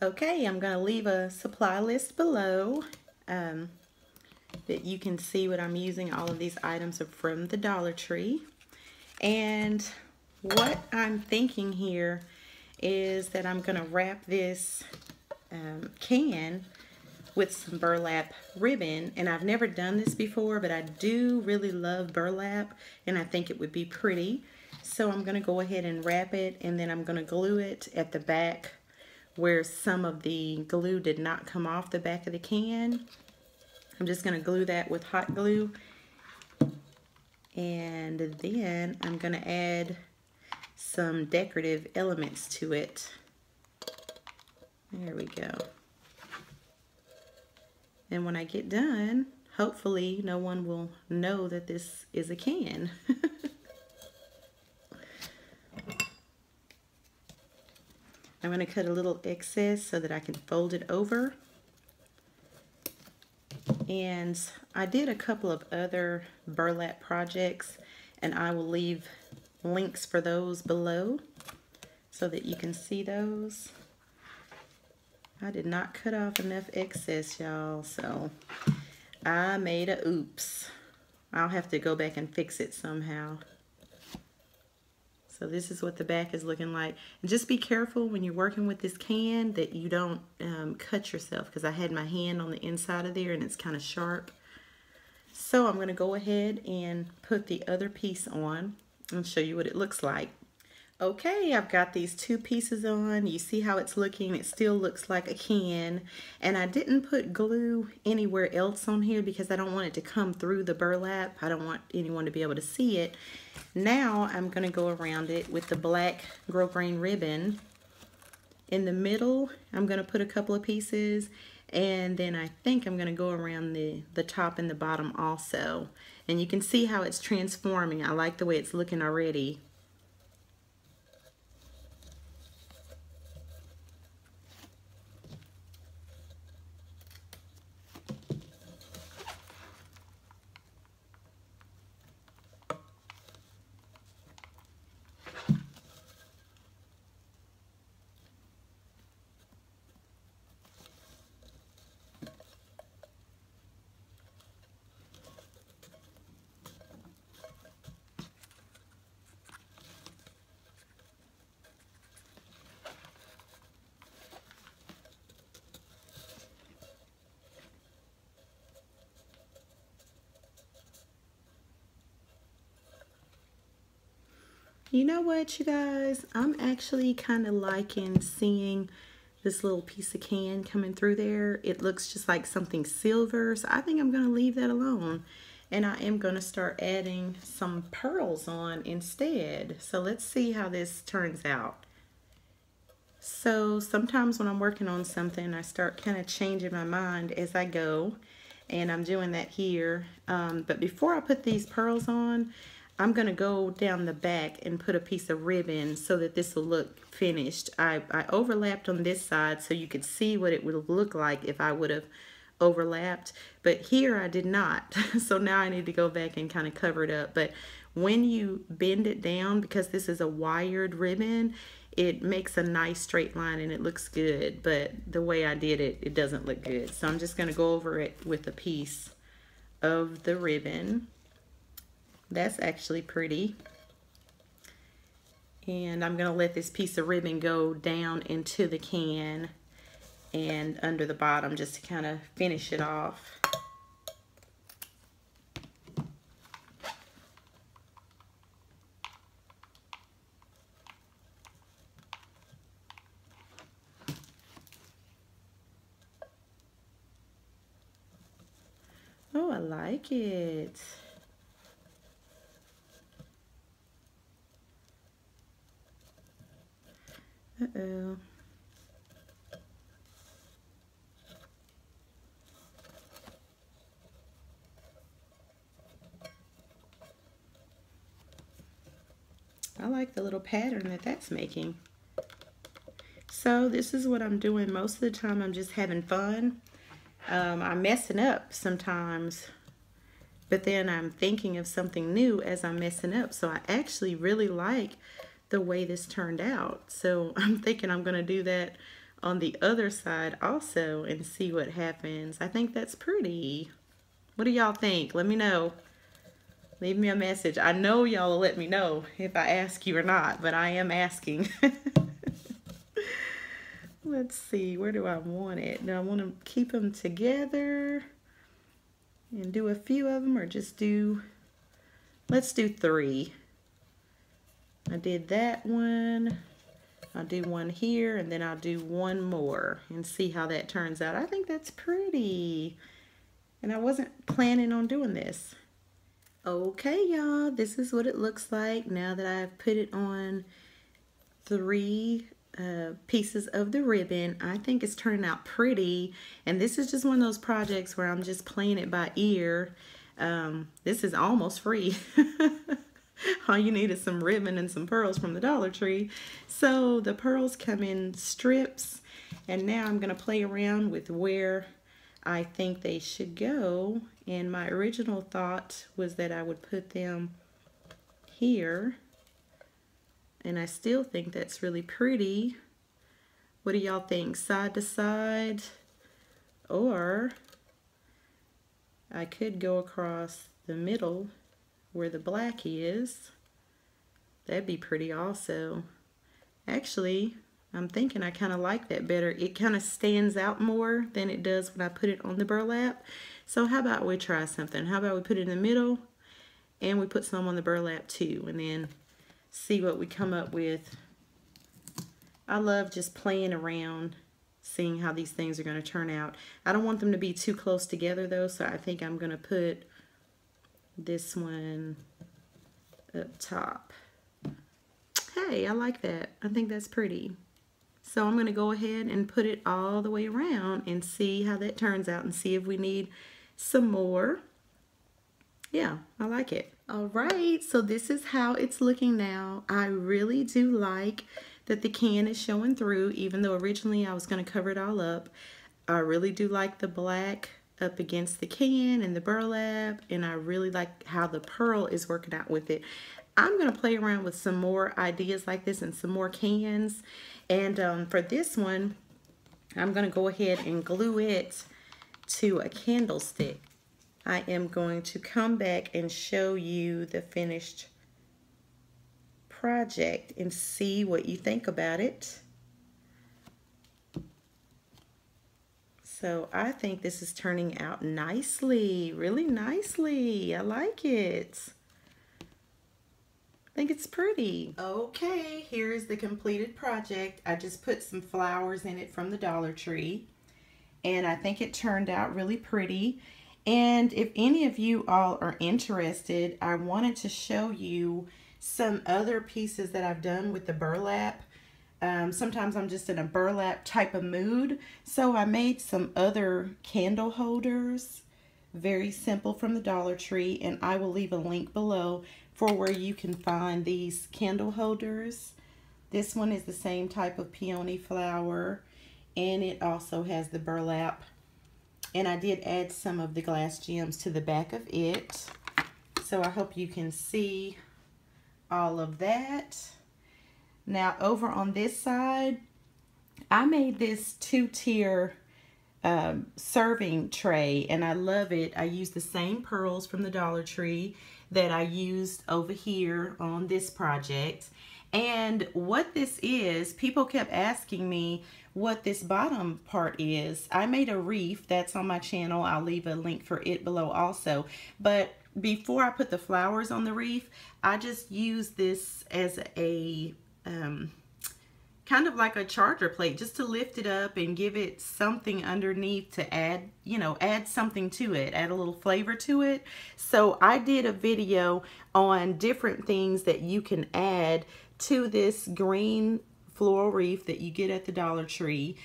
Okay, I'm going to leave a supply list below that you can see what I'm using. All of these items are from the Dollar Tree. And what I'm thinking here is that I'm going to wrap this can with some burlap ribbon. And I've never done this before, but I do really love burlap and I think it would be pretty. So I'm going to go ahead and wrap it, and then I'm going to glue it at the back where some of the glue did not come off the back of the can. I'm just going to glue that with hot glue, and then I'm going to add some decorative elements to it. There we go. And when I get done, hopefully no one will know that this is a can. I'm going to cut a little excess so that I can fold it over. And I did a couple of other burlap projects, and I will leave links for those below so that you can see those. I did not cut off enough excess, y'all, so I made a oops. I'll have to go back and fix it somehow. So this is what the back is looking like. And just be careful when you're working with this can that you don't cut yourself, because I had my hand on the inside of there and it's kind of sharp. So I'm going to go ahead and put the other piece on and show you what it looks like. Okay, I've got these two pieces on. You see how it's looking? It still looks like a can. And I didn't put glue anywhere else on here because I don't want it to come through the burlap. I don't want anyone to be able to see it. Now I'm going to go around it with the black grosgrain ribbon. In the middle, I'm going to put a couple of pieces. And then I think I'm going to go around the top and the bottom also. And you can see how it's transforming. I like the way it's looking already. You know what, you guys? I'm actually kind of liking seeing this little piece of can coming through there. It looks just like something silver, so I think I'm going to leave that alone. And I am going to start adding some pearls on instead. So let's see how this turns out. So sometimes when I'm working on something, I start kind of changing my mind as I go. And I'm doing that here. But before I put these pearls on, I'm going to go down the back and put a piece of ribbon so that this will look finished. I overlapped on this side so you could see what it would look like if I would have overlapped. But here I did not. So now I need to go back and kind of cover it up. But when you bend it down, because this is a wired ribbon, it makes a nice straight line and it looks good. But the way I did it, it doesn't look good. So I'm just going to go over it with a piece of the ribbon. That's actually pretty. And I'm going to let this piece of ribbon go down into the can and under the bottom just to kind of finish it off. Oh, I like it. Uh-oh. I like the little pattern that that's making. So this is what I'm doing most of the time. I'm just having fun. I'm messing up sometimes, but then I'm thinking of something new as I'm messing up. So I actually really like the way this turned out. So I'm thinking I'm going to do that on the other side also and see what happens. I think that's pretty. What do y'all think? Let me know. Leave me a message. I know y'all will let me know if I ask you or not, but I am asking. Let's see, where do I want it? Do I want to keep them together and do a few of them, or just do, let's do 3. I did that one. I'll do one here, and then I'll do one more and see how that turns out. I think that's pretty. And I wasn't planning on doing this. Okay, y'all, this is what it looks like now that I've put it on 3 pieces of the ribbon. I think it's turning out pretty, and this is just one of those projects where I'm just playing it by ear. This is almost free. All you need is some ribbon and some pearls from the Dollar Tree. So the pearls come in strips, and now I'm going to play around with where I think they should go. And my original thought was that I would put them here, and I still think that's really pretty. What do y'all think? Side to side? Or I could go across the middle where the black is. That'd be pretty also. Actually, I'm thinking I kind of like that better. It kind of stands out more than it does when I put it on the burlap. So how about we try something? How about we put it in the middle and we put some on the burlap too, and then see what we come up with. I love just playing around, seeing how these things are going to turn out. I don't want them to be too close together though, so I think I'm going to put this one up top. Hey, I like that. I think that's pretty. So I'm going to go ahead and put it all the way around and see how that turns out and see if we need some more. Yeah, I like it. All right, so this is how it's looking now. I really do like that the can is showing through, even though originally I was going to cover it all up. I really do like the black up against the can and the burlap, and I really like how the pearl is working out with it. I'm going to play around with some more ideas like this and some more cans. And for this one, I'm going to go ahead and glue it to a candlestick. I am going to come back and show you the finished project and see what you think about it. So I think this is turning out nicely, really nicely. I like it. I think it's pretty. Okay, here's the completed project. I just put some flowers in it from the Dollar Tree, and I think it turned out really pretty. And if any of you all are interested, I wanted to show you some other pieces that I've done with the burlap. Sometimes I'm just in a burlap type of mood, so I made some other candle holders, very simple, from the Dollar Tree, and I will leave a link below for where you can find these candle holders. This one is the same type of peony flower, and it also has the burlap. And I did add some of the glass gems to the back of it. So I hope you can see all of that. Now over on this side, I made this 2-tier serving tray, and I love it. I used the same pearls from the Dollar Tree that I used over here on this project. And what this is, people kept asking me what this bottom part is. I made a wreath that's on my channel. I'll leave a link for it below also. But before I put the flowers on the wreath, I just used this as a kind of like a charger plate, just to lift it up and give it something underneath to add, you know, add something to it, add a little flavor to it. So I did a video on different things that you can add to this green floral wreath that you get at the Dollar Tree,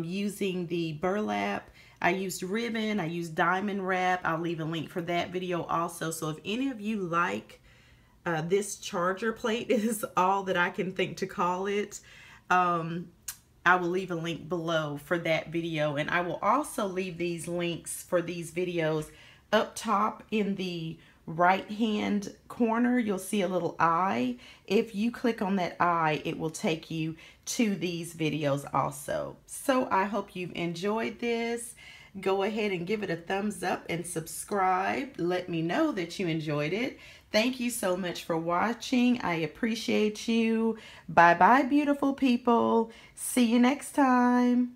using the burlap. I used ribbon, I used diamond wrap. I'll leave a link for that video also. So if any of you like this charger plate, is all that I can think to call it, I will leave a link below for that video. And I will also leave these links for these videos up top in the right hand corner, you'll see a little eye. If you click on that eye, it will take you to these videos also. So I hope you've enjoyed this. Go ahead and give it a thumbs up and subscribe. Let me know that you enjoyed it. Thank you so much for watching. I appreciate you. Bye bye, beautiful people. See you next time.